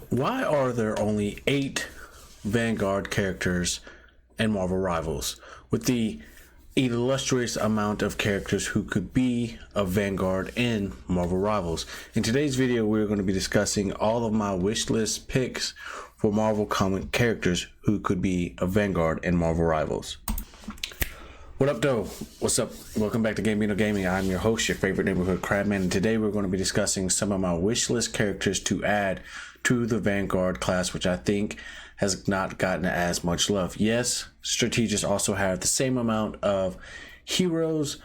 Why are there only 8 Vanguard characters in Marvel Rivals, with the illustrious amount of characters who could be a Vanguard in Marvel Rivals? In today's video, we're going to be discussing all of my wish list picks for Marvel comic characters who could be a Vanguard in Marvel Rivals. What up, though? What's up? Welcome back to Gambino Gaming. I'm your host, your favorite neighborhood crabman, and today we're going to be discussing some of my wish list characters to add to the Vanguard class, which I think has not gotten as much love. Yes, strategists also have the same amount of heroes,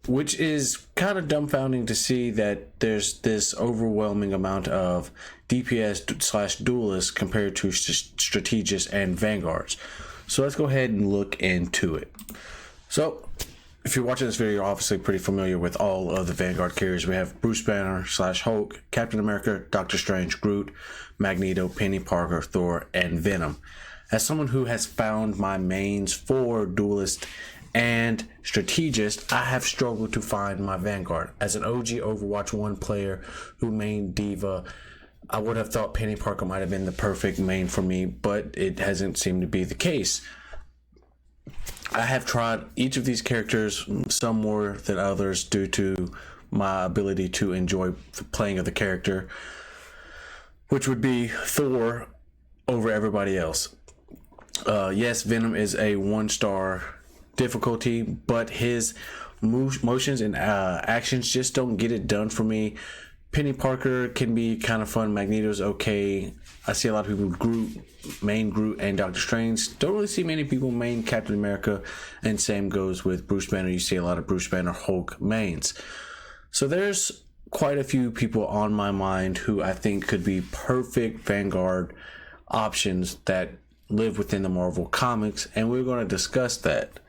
which is kind of dumbfounding to see that there's this overwhelming amount of DPS slash duelists compared to strategists and Vanguards. So let's go ahead and look into it. So if you're watching this video, you're obviously pretty familiar with all of the Vanguard carriers. We have Bruce Banner slash Hulk, Captain America, Doctor Strange, Groot, Magneto, Penny Parker, Thor, and Venom. As someone who has found my mains for duelist and strategist, I have struggled to find my Vanguard. As an OG Overwatch 1 player who mained Diva, I would have thought Penny Parker might have been the perfect main for me, but it hasn't seemed to be the case. I have tried each of these characters, some more than others, due to my ability to enjoy the playing of the character, which would be Thor over everybody else. Yes, Venom is a 1-star difficulty, but his motions and actions just don't get it done for me. Penny Parker can be kind of fun. Magneto's okay. I see a lot of people main Groot and Doctor Strange. Don't really see many people main Captain America, and same goes with Bruce Banner. You see a lot of Bruce Banner Hulk mains. So there's quite a few people on my mind who I think could be perfect Vanguard options that live within the Marvel comics, and we're going to discuss that.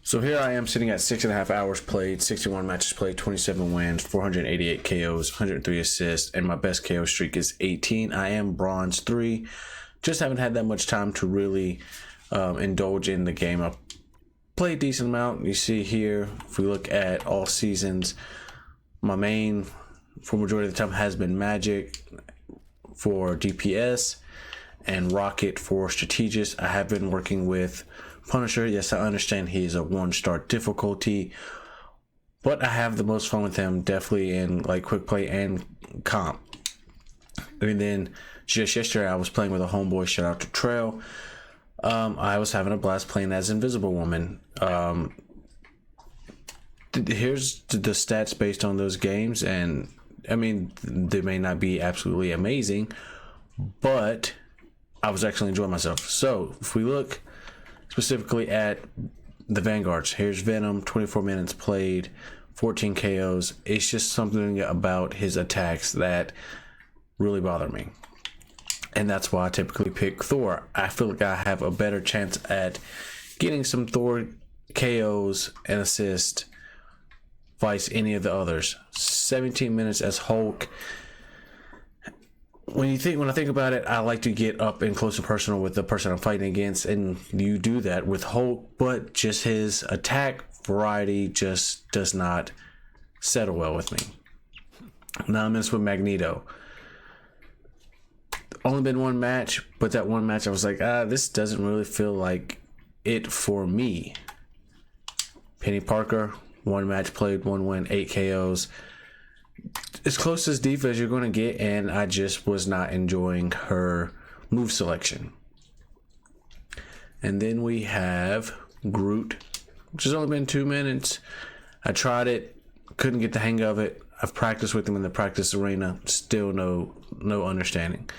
So here I am sitting at 6.5 hours played, 61 matches played, 27 wins, 488 KOs, 103 assists, and my best KO streak is 18. I am bronze 3. Just haven't had that much time to really indulge in the game. I've played a decent amount. You see here, if we look at all seasons, my main for majority of the time has been Magic for DPS and Rocket for strategist. I have been working with Punisher. Yes, I understand he's a 1-star difficulty, but I have the most fun with him definitely in like quick play and comp. And then just yesterday I was playing with a homeboy, shout out to Trail. I was having a blast playing as Invisible Woman. Here's the stats based on those games, and I mean, they may not be absolutely amazing, but I was actually enjoying myself. So if we look specifically at the Vanguards, here's Venom, 24 minutes played, 14 KOs. It's just something about his attacks that really bother me, and that's why I typically pick Thor. I feel like I have a better chance at getting some Thor KOs and assist vice any of the others. 17 minutes as Hulk. When I think about it, I like to get up and close and personal with the person I'm fighting against, and you do that with Hulk, but just his attack variety just does not settle well with me. 9 minutes with Magneto. Only been one match, but that one match I was like, this doesn't really feel like it for me. Penny Parker, 1 match played, 1 win, 8 KOs. As close as Diva as you're going to get, and I just was not enjoying her move selection. And then we have Groot, which has only been 2 minutes. I tried it, couldn't get the hang of it. I've practiced with him in the practice arena, still no understanding.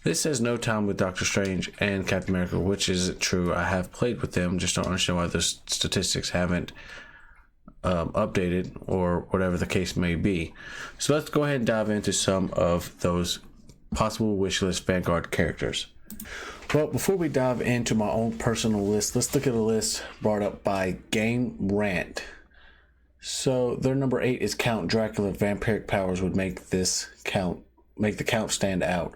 This says no time with Doctor Strange and Captain America, which isn't true. I have played with them, just don't understand why those statistics haven't updated or whatever the case may be. So let's go ahead and dive into some of those possible wishlist Vanguard characters. Well, before we dive into my own personal list, let's look at a list brought up by Game Rant. So their number 8 is Count Dracula. Vampiric powers would make the count stand out.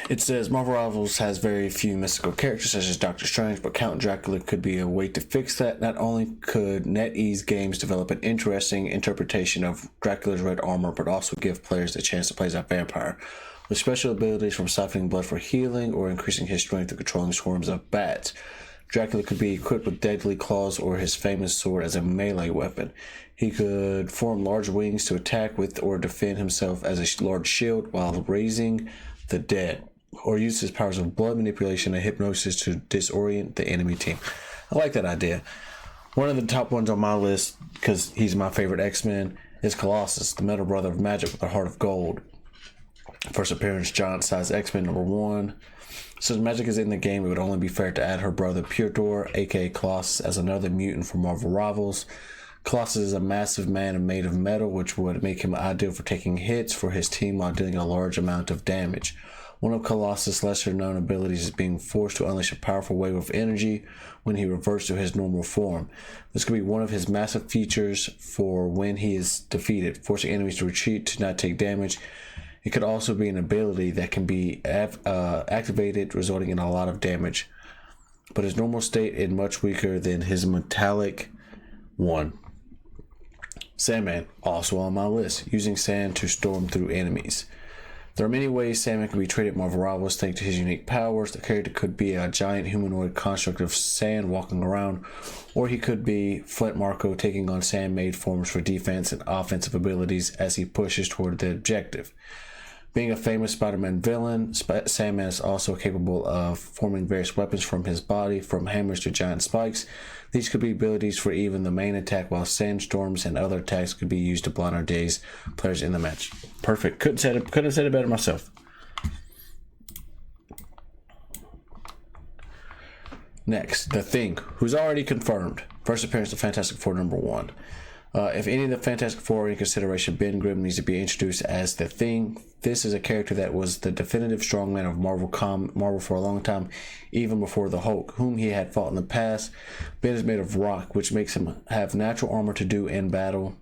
It says Marvel Rivals has very few mystical characters such as Doctor Strange, but Count Dracula could be a way to fix that. Not only could NetEase Games develop an interesting interpretation of Dracula's red armor, but also give players the chance to play as a vampire, with special abilities from siphoning blood for healing or increasing his strength through controlling swarms of bats. Dracula could be equipped with deadly claws or his famous sword as a melee weapon. He could form large wings to attack with or defend himself as a large shield while raising the dead, or use his powers of blood manipulation and hypnosis to disorient the enemy team. I like that idea. One of the top ones on my list, because he's my favorite X-Men, is Colossus, the metal brother of magic with a heart of gold. First appearance, giant-sized X-Men #1. Since magic is in the game, it would only be fair to add her brother Puredor, aka Colossus, as another mutant for Marvel Rivals. Colossus is a massive man made of metal, which would make him ideal for taking hits for his team while dealing a large amount of damage. One of Colossus' lesser-known abilities is being forced to unleash a powerful wave of energy when he reverts to his normal form. This could be one of his massive features for when he is defeated, forcing enemies to retreat to not take damage. It could also be an ability that can be activated, resulting in a lot of damage. But his normal state is much weaker than his metallic one. Sandman, also on my list, using sand to storm through enemies. There are many ways Sandman can be treated at Marvel Rivals thanks to his unique powers. The character could be a giant humanoid construct of sand walking around, or he could be Flint Marko taking on sand-made forms for defense and offensive abilities as he pushes toward the objective. Being a famous Spider-Man villain, Sandman is also capable of forming various weapons from his body, from hammers to giant spikes. These could be abilities for even the main attack, while sandstorms and other attacks could be used to blind or daze players in the match. Perfect. Couldn't have said it better myself. Next, The Thing, who's already confirmed. First appearance of Fantastic Four #1. If any of the Fantastic Four are in consideration, Ben Grimm needs to be introduced as The Thing. This is a character that was the definitive strongman of Marvel for a long time, even before the Hulk, whom he had fought in the past. Ben is made of rock, which makes him have natural armor to do in battle.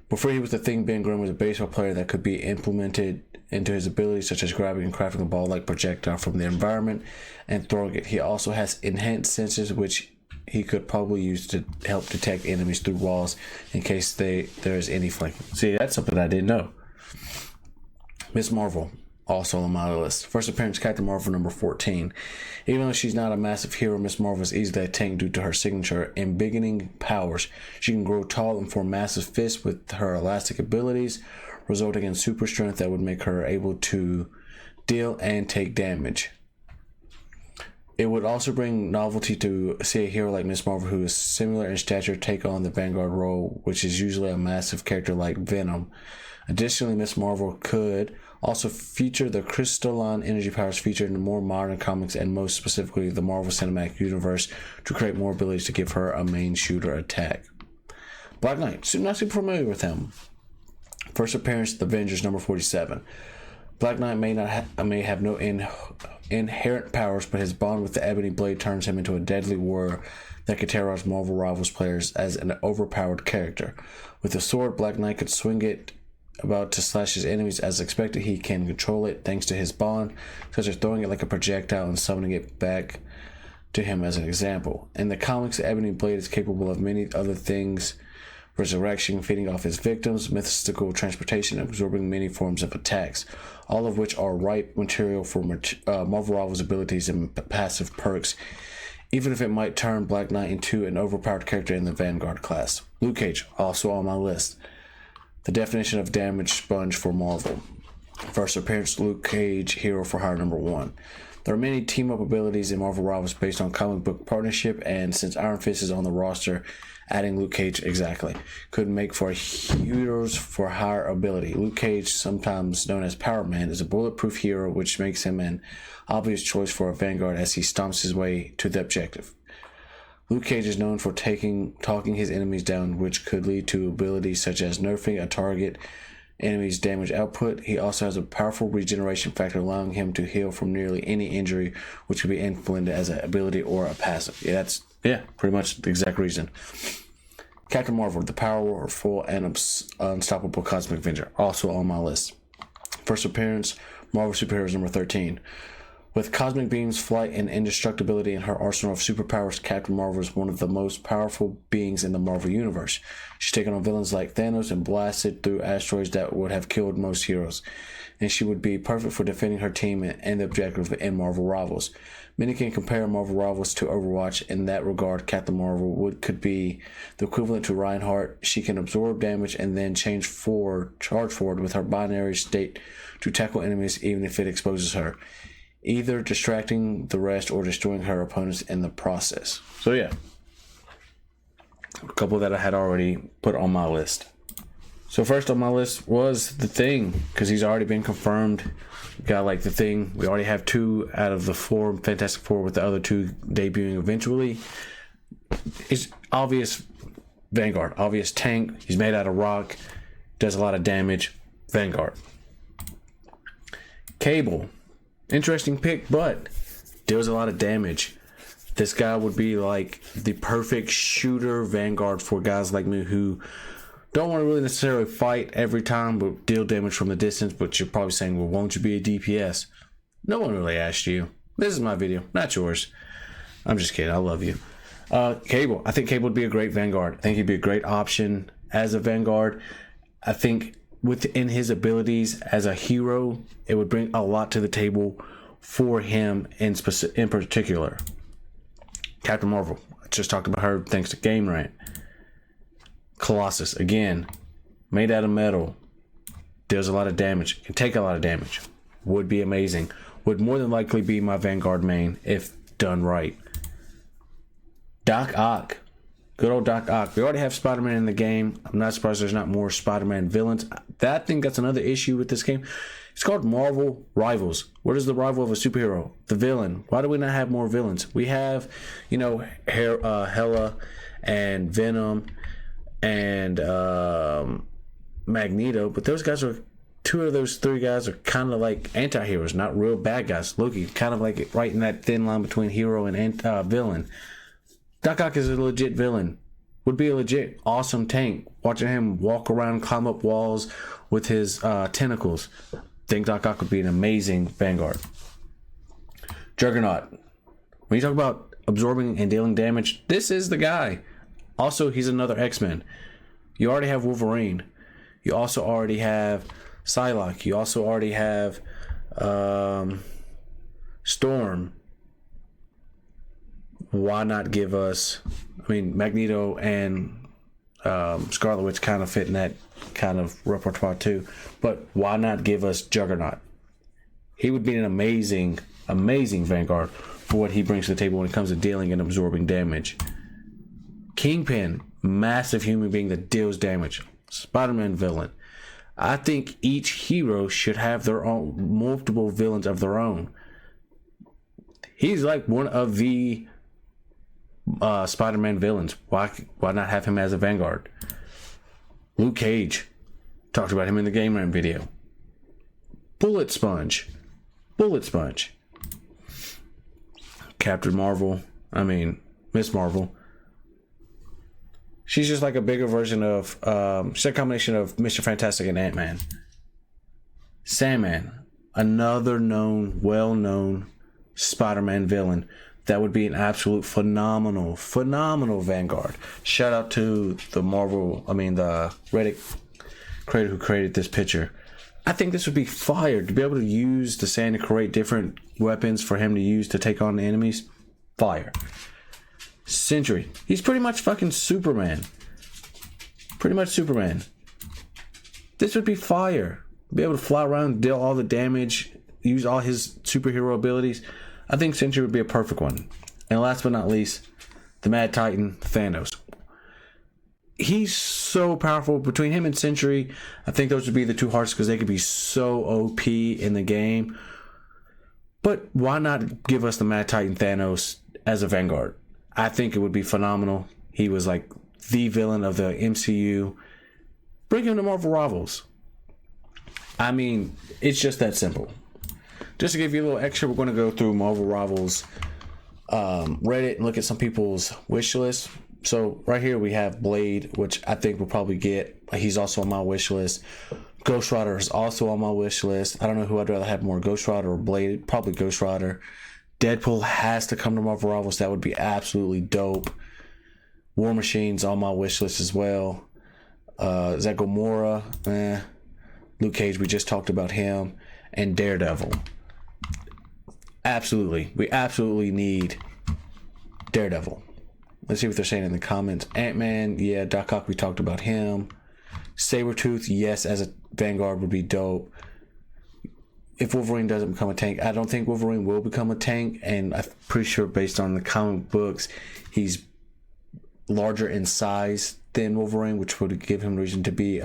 Before he was The Thing, Ben Grimm was a baseball player that could be implemented into his abilities, such as grabbing and crafting a ball-like projectile from the environment and throwing it. He also has enhanced senses, which he could probably use to help detect enemies through walls in case there is any flanking. See, that's something I didn't know. Miss Marvel, also on my list. First appearance, Captain Marvel #14. Even though she's not a massive hero, Miss Marvel is easily a tank due to her signature embiggening powers. She can grow tall and form massive fists with her elastic abilities, resulting in super strength that would make her able to deal and take damage. It would also bring novelty to see a hero like Miss Marvel, who is similar in stature, take on the Vanguard role, which is usually a massive character like Venom. Additionally, Miss Marvel could also feature the crystalline energy powers featured in more modern comics, and most specifically the Marvel Cinematic Universe, to create more abilities to give her a main shooter attack. Black Knight, not super familiar with him. First appearance, The Avengers #47. Black Knight may have no inherent powers, but his bond with the Ebony Blade turns him into a deadly warrior that could terrorize Marvel Rivals players as an overpowered character. With a sword, Black Knight could swing it about to slash his enemies as expected. He can control it thanks to his bond, such as throwing it like a projectile and summoning it back to him as an example. In the comics, the Ebony Blade is capable of many other things: resurrection, feeding off his victims, mystical transportation, and absorbing many forms of attacks, all of which are ripe material for Marvel Rivals abilities and passive perks, even if it might turn Black Knight into an overpowered character in the Vanguard class. Luke Cage, also on my list. The definition of damage sponge for Marvel. First appearance, Luke Cage, hero for hire #1. There are many team-up abilities in Marvel Rivals based on comic book partnership, and since Iron Fist is on the roster, adding Luke Cage could make for a heroes for hire ability. Luke Cage, sometimes known as Power Man, is a bulletproof hero, which makes him an obvious choice for a Vanguard as he stomps his way to the objective. Luke Cage is known for talking his enemies down, which could lead to abilities such as nerfing a target enemy's damage output. He also has a powerful regeneration factor, allowing him to heal from nearly any injury, which could be implemented as an ability or a passive. Yeah, pretty much the exact reason. Captain Marvel, the powerful and unstoppable cosmic avenger, also on my list. First appearance, Marvel Superheroes number 13. With cosmic beams, flight, and indestructibility in her arsenal of superpowers, Captain Marvel is one of the most powerful beings in the Marvel Universe. She's taken on villains like Thanos and blasted through asteroids that would have killed most heroes. And she would be perfect for defending her team and the objective in Marvel Rivals. Many can compare Marvel Rivals to Overwatch. In that regard, Captain Marvel could be the equivalent to Reinhardt. She can absorb damage and then charge forward with her binary state to tackle enemies even if it exposes her, either distracting the rest or destroying her opponents in the process. So yeah, a couple that I had already put on my list. So first on my list was The Thing, because he's already been confirmed. We got like The Thing. We already have 2 out of the 4 Fantastic Four, with the other 2 debuting eventually. It's obvious Vanguard, obvious tank. He's made out of rock, does a lot of damage. Vanguard. Cable. Interesting pick, but deals a lot of damage. This guy would be like the perfect shooter Vanguard for guys like me who don't want to really necessarily fight every time, but deal damage from the distance. But you're probably saying, well, won't you be a DPS? No one really asked you. This is my video, not yours. I'm just kidding. I love you. Cable. I think Cable would be a great Vanguard. I think he'd be a great option as a Vanguard. I think within his abilities as a hero, it would bring a lot to the table for him in particular. Captain Marvel. I just talked about her thanks to Game Rant. Colossus, again, made out of metal, deals a lot of damage, can take a lot of damage, would be amazing, would more than likely be my Vanguard main if done right. Doc Ock, good old Doc Ock. We already have Spider-Man in the game. I'm not surprised there's not more Spider-Man villains. I think that's another issue with this game. It's called Marvel Rivals. What is the rival of a superhero? The villain. Why do we not have more villains? We have, Hela and Venom and Magneto, but those guys are 2 of those 3 guys are kind of like anti-heroes, not real bad guys. Loki, kind of like right in that thin line between hero and villain. Doc Ock is a legit villain. Would be a legit awesome tank. Watching him walk around, climb up walls with his tentacles. Think Doc Ock would be an amazing Vanguard. Juggernaut. When you talk about absorbing and dealing damage, this is the guy. Also, he's another X-Men. You already have Wolverine. You also already have Psylocke. You also already have Storm. Why not give us... Magneto and Scarlet Witch kind of fit in that kind of repertoire too. But why not give us Juggernaut? He would be an amazing, amazing Vanguard for what he brings to the table when it comes to dealing and absorbing damage. Kingpin, massive human being that deals damage. Spider-Man villain. I think each hero should have their own, multiple villains of their own. He's like one of the Spider-Man villains. Why not have him as a Vanguard? Luke Cage. Talked about him in the Game Rant video. Bullet Sponge. Captain Marvel. Miss Marvel. She's just like a bigger version of, she's a combination of Mr. Fantastic and Ant-Man. Sandman, another well-known Spider-Man villain. That would be an absolute phenomenal Vanguard. Shout out to the Reddit creator who created this picture. I think this would be fire to be able to use the sand to create different weapons for him to use to take on the enemies. Fire. Sentry. He's pretty much fucking Superman. This would be fire. Be able to fly around, deal all the damage, use all his superhero abilities. I think Sentry would be a perfect one. And last but not least, the Mad Titan, Thanos. He's so powerful. Between him and Sentry, I think those would be the 2 hearts because they could be so OP in the game. But why not give us the Mad Titan Thanos as a Vanguard? I think it would be phenomenal. He was like the villain of the MCU. Bring him to Marvel Rivals. It's just that simple. Just to give you a little extra, we're going to go through Marvel Rivals Reddit and look at some people's wish list. So right here we have Blade, which I think we'll probably get. He's also on my wish list. Ghost Rider is also on my wish list. I don't know who I'd rather have more, Ghost Rider or Blade. Probably Ghost Rider. Deadpool has to come to Marvel Rivals. That would be absolutely dope. War Machine's on my wish list as well. Is that Gamora? Luke Cage, we just talked about him. And Daredevil. Absolutely. We absolutely need Daredevil. Let's see what they're saying in the comments. Ant-Man, yeah, Doc Ock, we talked about him. Sabretooth, yes, as a Vanguard would be dope. If Wolverine doesn't become a tank, I don't think Wolverine will become a tank, and I'm pretty sure based on the comic books, he's larger in size than Wolverine, which would give him reason to be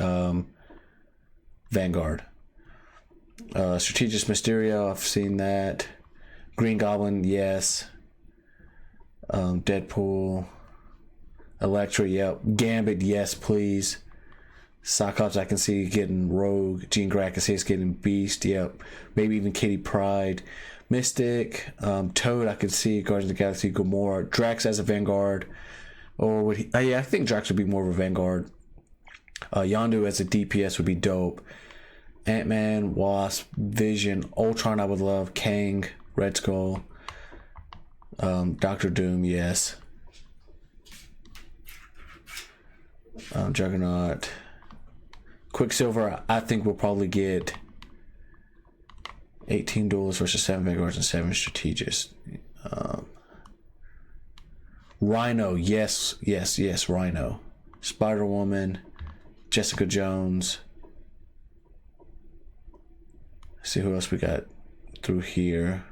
Vanguard. Strategist Mysterio, I've seen that. Green Goblin, yes. Deadpool. Elektra, yep. Gambit, yes, please. Cyclops, I can see getting Rogue. Jean Grey, I can see it's getting Beast, yep. Maybe even Kitty Pryde. Mystic. Toad, I could see Guardians of the Galaxy, Gamora. Drax as a Vanguard. Or would he? Yeah, I think Drax would be more of a Vanguard. Yondu as a DPS would be dope. Ant-Man, Wasp, Vision, Ultron I would love, Kang, Red Skull, Doctor Doom, yes. Juggernaut. Quicksilver, I think we'll probably get 18 duelists versus 7 Vanguards and 7 strategists. Rhino, yes, Rhino. Spider-Woman, Jessica Jones. Let's see who else we got through here.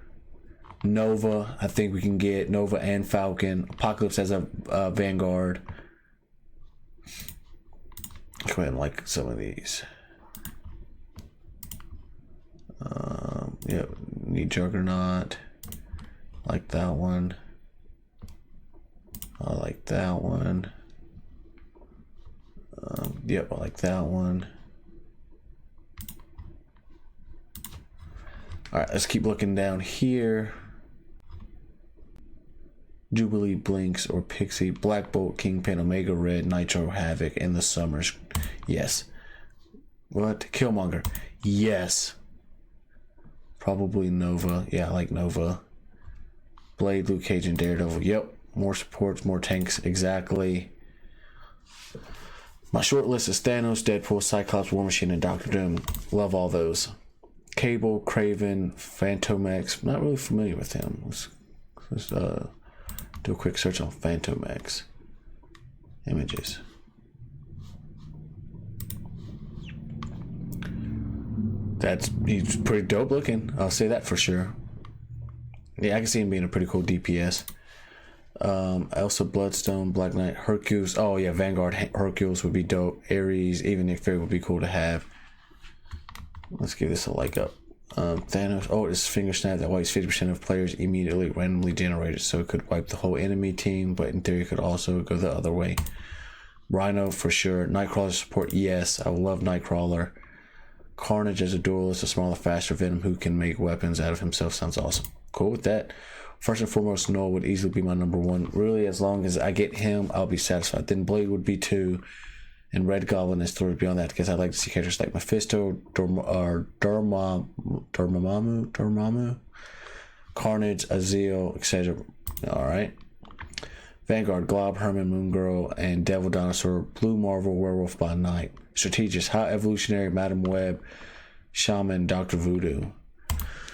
Nova, I think we can get Nova and Falcon. Apocalypse as a Vanguard. Go ahead and like some of these. Yep, need Juggernaut. Like that one. I like that one. Yep, I like that one. Alright, let's keep looking down here. Jubilee, Blinks, or Pixie, Black Bolt, Kingpin, Omega Red, Nitro, Havoc, and the Summers. Yes. What? Killmonger. Yes. Probably Nova. Yeah, I like Nova. Blade, Luke Cage, and Daredevil. Yep. More supports, more tanks. Exactly. My short list is Thanos, Deadpool, Cyclops, War Machine, and Doctor Doom. Love all those. Cable, Craven, Phantomex. Not really familiar with him. Let's do a quick search on Phantomex. Images. He's pretty dope looking. I'll say that for sure. Yeah, I can see him being a pretty cool DPS. Elsa, Bloodstone, Black Knight, Hercules. Oh yeah, Vanguard Hercules would be dope. Ares, even Nick Fury would be cool to have. Let's give this a like up. Thanos. Oh, it's finger snap that wipes 50% of players immediately, randomly generated, so it could wipe the whole enemy team, but in theory it could also go the other way. Rhino for sure. Nightcrawler support, yes. I love Nightcrawler. Carnage as a duelist, a smaller, faster Venom who can make weapons out of himself. Sounds awesome. Cool with that. First and foremost, Noah would easily be my number one. Really, as long as I get him, I'll be satisfied. Then Blade would be 2. And Red Goblin is 3 beyond that, because I like to see characters like Mephisto, Dormammu, Carnage, Azil, etc. Alright. Vanguard, Glob, Herman, Moon Girl, and Devil Dinosaur, Blue Marvel, Werewolf by Night. Strategist, High Evolutionary, Madam Web, Shaman, Dr. Voodoo.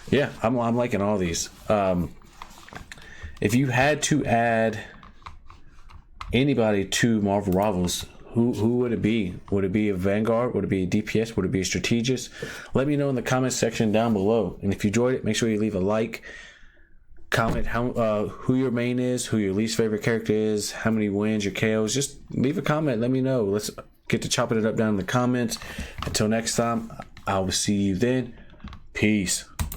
Yeah, I'm liking all these. If you had to add anybody to Marvel Rivals, who would it be? Would it be a Vanguard? Would it be a DPS? Would it be a strategist? Let me know in the comments section down below. And if you enjoyed it, make sure you leave a like. Comment who your main is, who your least favorite character is, how many wins, your KOs. Just leave a comment. Let me know. Let's get to chopping it up down in the comments. Until next time, I will see you then. Peace.